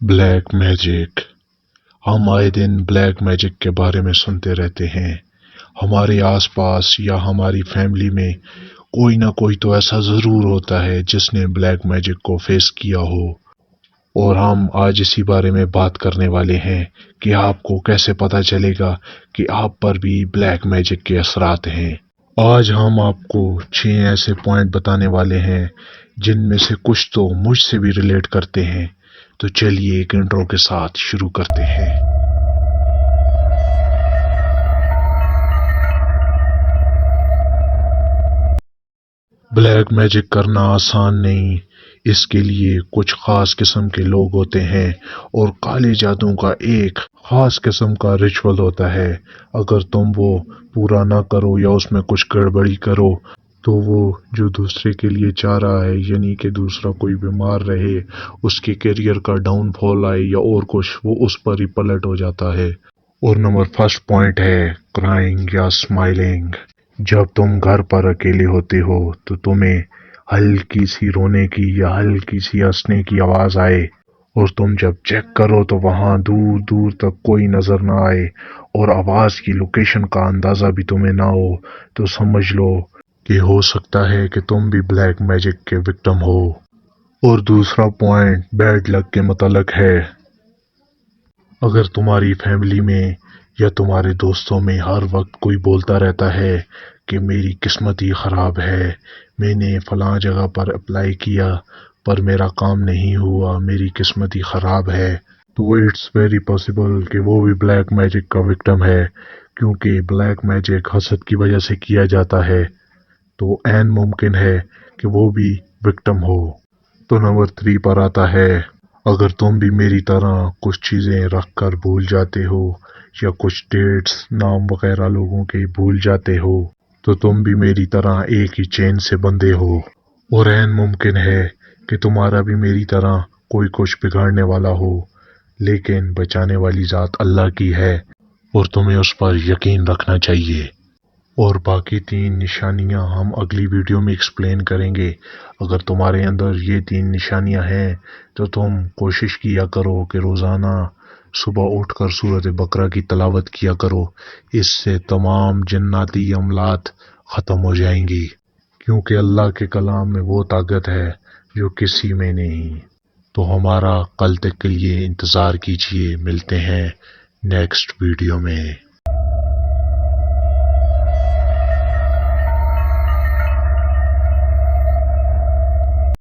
Black magic. हम आए दिन ब्लैक मैजिक के बारे में सुनते रहते हैं। हमारे आसपास या हमारी फैमिली में कोई ना कोई तो ऐसा ज़रूर होता है जिसने ब्लैक मैजिक को फेस किया हो। और हम आज इसी बारे में बात करने वाले हैं कि आपको कैसे पता चलेगा कि आप पर भी ब्लैक मैजिक के असरात हैं। आज हम आपको 6 ऐसे पॉइंट बताने वाले हैं जिनमें से कुछ तो मुझसे भी रिलेट करते हैं। तो चलिए एक इंट्रो के साथ शुरू करते हैं। ब्लैक मैजिक करना आसान नहीं, इसके लिए कुछ खास किस्म के लोग होते हैं और काले जादू का एक खास किस्म का रिचुअल होता है। अगर तुम वो पूरा ना करो या उसमें कुछ गड़बड़ी करो तो वो जो दूसरे के लिए चाह रहा है, यानी कि दूसरा कोई बीमार रहे, उसके करियर का डाउनफॉल आए या और कुछ, वो उस पर ही पलट हो जाता है। और नंबर फर्स्ट पॉइंट है क्राइंग या स्माइलिंग। जब तुम घर पर अकेले होते हो तो तुम्हें हल्की सी रोने की या हल्की सी हंसने की आवाज आए और तुम जब चेक करो तो वहां दूर दूर तक कोई नजर ना आए और आवाज की लोकेशन का अंदाजा भी तुम्हें ना हो, तो समझ लो कि हो सकता है कि तुम भी ब्लैक मैजिक के विक्टिम हो। और दूसरा पॉइंट बैड लक के मुतालिक है। अगर तुम्हारी फैमिली में या तुम्हारे दोस्तों में हर वक्त कोई बोलता रहता है कि मेरी किस्मत ही खराब है, मैंने फलां जगह पर अप्लाई किया पर मेरा काम नहीं हुआ, मेरी किस्मत ही खराब है, तो इट्स वेरी पॉसिबल कि वो भी ब्लैक मैजिक का विक्टिम है। क्योंकि ब्लैक मैजिक हसद की वजह से किया जाता है, तो ऐन मुमकिन है कि वो भी विक्टिम हो। तो नंबर 3 पर आता है, अगर तुम भी मेरी तरह कुछ चीज़ें रख कर भूल जाते हो या कुछ डेट्स, नाम वगैरह लोगों के भूल जाते हो, तो तुम भी मेरी तरह एक ही चेन से बंधे हो। और ऐन मुमकिन है कि तुम्हारा भी मेरी तरह कोई कुछ बिगाड़ने वाला हो, लेकिन बचाने वाली ज़ात अल्लाह की है और तुम्हें उस पर यकीन रखना चाहिए। और बाकी 3 निशानियां हम अगली वीडियो में एक्सप्लेन करेंगे। अगर तुम्हारे अंदर ये 3 निशानियां हैं तो तुम कोशिश किया करो कि रोज़ाना सुबह उठकर सूरत बकरा की तलावत किया करो। इससे तमाम जन्नाती अमलात ख़त्म हो जाएंगी, क्योंकि अल्लाह के कलाम में वो ताकत है जो किसी में नहीं। तो हमारा कल तक के लिए इंतज़ार कीजिए। मिलते हैं नेक्स्ट वीडियो में।